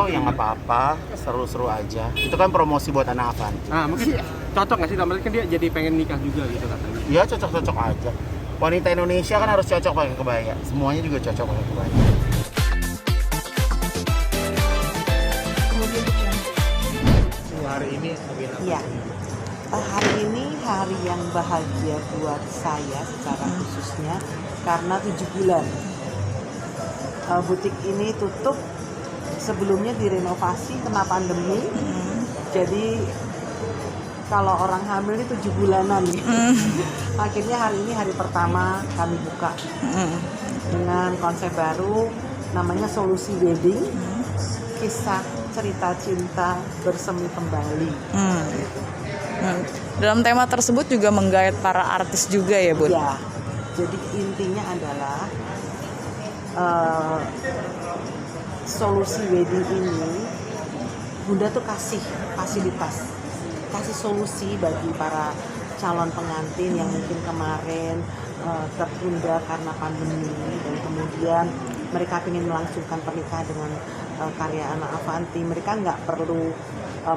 Oh ya nggak apa-apa, seru-seru aja. Itu kan promosi buat anak Avanti. Nah, mungkin cocok nggak sih? Namanya kan dia jadi pengen nikah juga gitu katanya. Ya cocok-cocok aja. Wanita Indonesia kan harus cocok pakai kebaya. Semuanya juga cocok pakai kebaya. Hari ini agenda Iya. Hari ini hari yang bahagia buat saya secara khususnya karena 7 bulan. Butik ini tutup, sebelumnya direnovasi kena pandemi. Jadi kalau orang hamil ini 7 bulanan nih. Akhirnya hari ini hari pertama kami buka dengan konsep baru namanya Solusi Wedding. Kisah cerita cinta bersemi kembali. Dalam tema tersebut juga menggait para artis juga ya, Bun? Ya, jadi intinya adalah Solusi Wedding ini Bunda tuh kasih fasilitas, kasih solusi bagi para calon pengantin yang mungkin kemarin tertunda karena pandemi dan kemudian mereka ingin melangsungkan pernikahan dengan karya anak Avanti. Mereka nggak perlu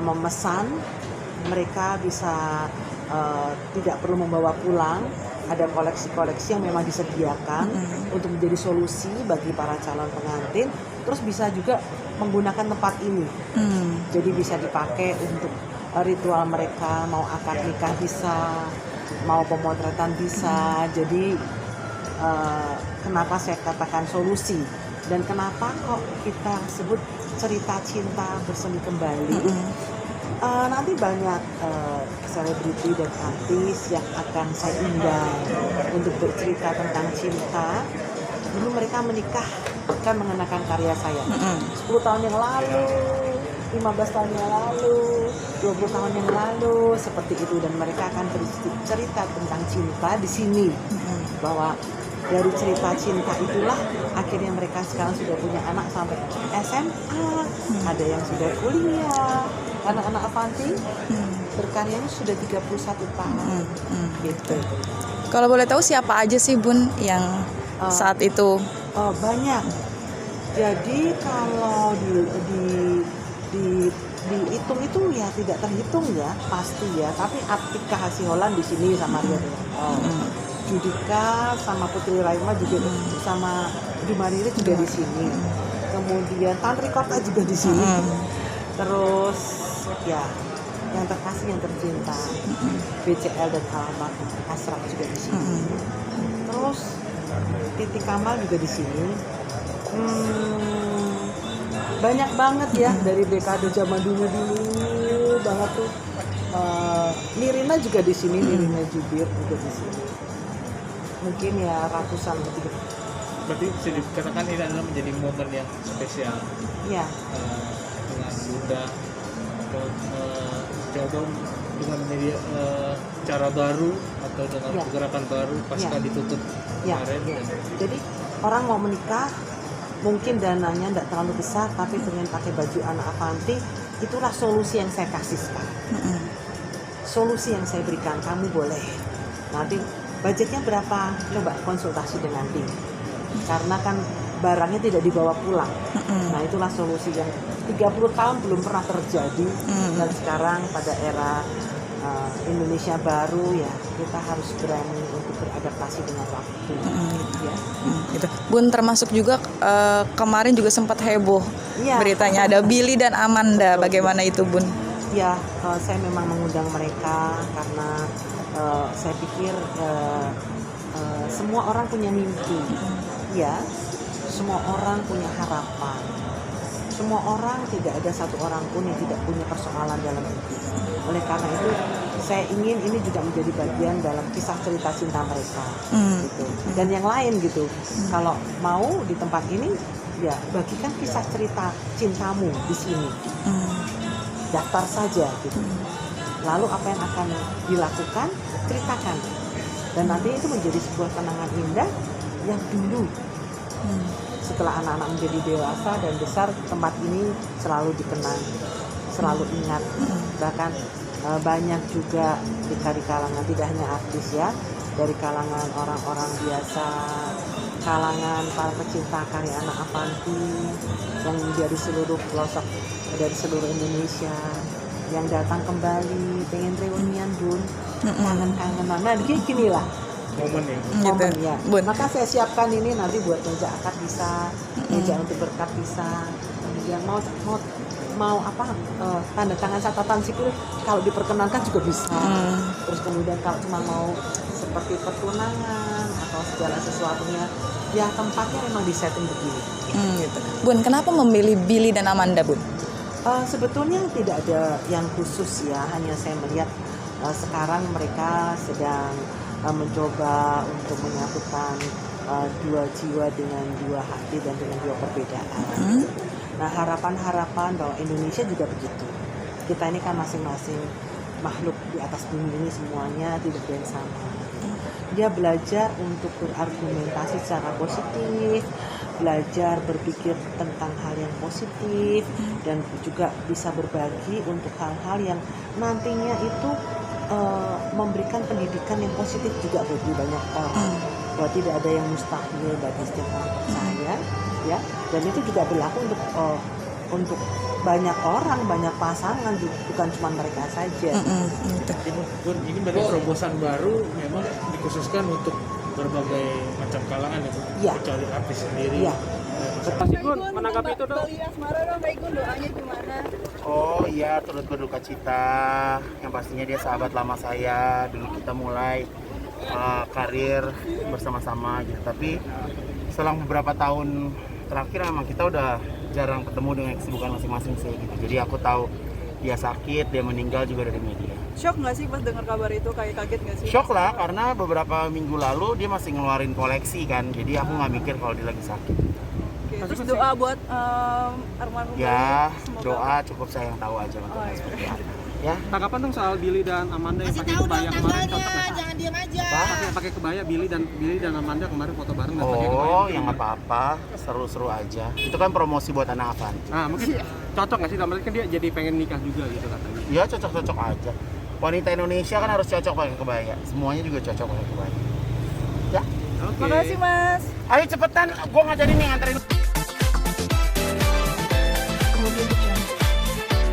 memesan, mereka bisa tidak perlu membawa pulang. Ada koleksi-koleksi yang memang disediakan untuk menjadi solusi bagi para calon pengantin. Terus bisa juga menggunakan tempat ini, jadi bisa dipakai untuk ritual mereka, mau akad nikah bisa, mau pemotretan bisa. Jadi kenapa saya katakan solusi dan kenapa kok kita sebut cerita cinta bersemi kembali? Nanti banyak selebriti dan artis yang akan saya undang untuk bercerita tentang cinta. Dulu mereka menikah kan mengenakan karya saya 10 tahun yang lalu, 15 tahun yang lalu, 20 tahun yang lalu, seperti itu. Dan mereka akan bercerita tentang cinta di sini, bahwa dari cerita cinta itulah akhirnya mereka sekarang sudah punya anak sampai SMA, ada yang sudah kuliah. Anak-anak Avanti berkaryanya sudah 31 tahun gitu. Kalau boleh tahu siapa aja sih, Bun, yang saat itu? Banyak. Jadi kalau dihitung itu ya tidak terhitung ya, pasti ya. Tapi Atika Hasiholan di sini sama Ria Judika sama Putri Raima juga, sama Dumariri juga di sini. Kemudian Tan Rikota juga di sini. Terus ya yang terkasih yang tercinta BCL dan Almarhum Asraf juga di sini. Terus Titi Kamal juga di sini. Banyak banget ya, dari dekade zaman dulu banget tuh. Nirina juga di sini, Nirina Jubir juga di sini. Mungkin ya ratusan lebih. Berarti bisa dikatakan ini adalah menjadi momen yang spesial. Ya. Dengan Bunda coba dengan media cara baru atau dengan gerakan baru pasca ditutup kemarin. Jadi orang mau menikah mungkin dananya tidak terlalu besar, tapi pengen pakai baju anak Avanti, itulah solusi yang saya kasih sekarang. Solusi yang saya berikan, kamu boleh nanti budgetnya berapa, coba konsultasi dengan tim, karena kan barangnya tidak dibawa pulang. Nah itulah solusi yang 30 tahun belum pernah terjadi. Dan sekarang pada era Indonesia baru ya, kita harus berani untuk beradaptasi dengan waktu. Gitu. Bun, termasuk juga kemarin juga sempat heboh beritanya ada Billy dan Amanda. Bagaimana itu, Bun? Ya, saya memang mengundang mereka karena saya pikir semua orang punya mimpi, ya, semua orang punya harapan. Semua orang, tidak ada satu orang pun yang tidak punya persoalan dalam hidup. Oleh karena itu, saya ingin ini juga menjadi bagian dalam kisah cerita cinta mereka, gitu. Dan yang lain gitu. Kalau mau di tempat ini, ya bagikan kisah cerita cintamu di sini. Daftar saja, gitu. Lalu apa yang akan dilakukan, ceritakan. Dan nanti itu menjadi sebuah kenangan indah yang dulu. Setelah anak-anak menjadi dewasa dan besar, tempat ini selalu dikenang, selalu ingat. Bahkan banyak juga dari kalangan, tidak hanya artis ya, dari kalangan orang-orang biasa, kalangan para pecinta karya anak Avanti yang dari seluruh pelosok, dari seluruh Indonesia yang datang kembali pengen reunian Bun, kangen-kangenan. Nah gini lah momen ya. momen Gitu. ya. Bun. Maka saya siapkan ini nanti buat meja akad bisa, meja untuk berkat bisa, kemudian mau apa tanda tangan catatan sipil kalau diperkenankan juga bisa. Terus kemudian kalau cuma mau seperti pertunangan atau segala sesuatunya, ya tempatnya memang disetting begini. Gitu. Bun, kenapa memilih Billy dan Amanda, Bun? Sebetulnya tidak ada yang khusus ya, hanya saya melihat sekarang mereka sedang mencoba untuk menyatukan dua jiwa dengan dua hati dan dengan dua perbedaan. Nah harapan-harapan bahwa Indonesia juga begitu. Kita ini kan masing-masing makhluk di atas bumi ini semuanya tidak ada yang sama. Dia belajar untuk berargumentasi secara positif, belajar berpikir tentang hal yang positif, dan juga bisa berbagi untuk hal-hal yang nantinya itu memberikan pendidikan yang positif juga bagi banyak orang. Bahwa tidak ada yang mustahil bagi setiap orang percaya, ya. Dan itu juga berlaku untuk banyak orang, banyak pasangan, bukan cuma mereka saja. Jadi Bun, ini berarti terobosan baru memang dikhususkan untuk berbagai macam kalangan ya, Iya. kecuali artis sendiri. Iya. Pasti Gun, menanggapi itu dong. Bali Asmara dong, Kak Igun, doanya gimana? Oh iya, turut berduka cita. Yang pastinya dia sahabat lama saya. Dulu kita mulai karir bersama-sama gitu. Tapi selang beberapa tahun terakhir memang kita udah jarang ketemu dengan kesibukan masing-masing sih gitu. Jadi aku tahu dia sakit, dia meninggal juga dari media. Shock nggak sih pas dengar kabar itu? Kayak kaget nggak sih? Shock lah, karena beberapa minggu lalu dia masih ngeluarin koleksi kan. Jadi aku nggak mikir kalau dia lagi sakit. Oke, terus doa buat almarhum. Ya, semoga- doa cukup saya yang tahu aja untuk iya. seperti apa. Ya, Tanggapan dong soal Billy dan Amanda yang pakai kebaya kemarin cocok nggak sih? Pakai kebaya Billy dan Amanda kemarin foto bareng dan pakai kebaya. oh yang nggak apa-apa, seru-seru aja. Itu kan promosi buat anak Avanti. Nah, mungkin cocok nggak sih? Dalam arti kan dia jadi pengen nikah juga gitu katanya. Ya cocok-cocok aja. Wanita Indonesia kan harus cocok pakai kebaya. Semuanya juga cocok pakai kebaya. Ya, Oke. Makasih Mas. ayo cepetan, gua ngajarin nih nganterin.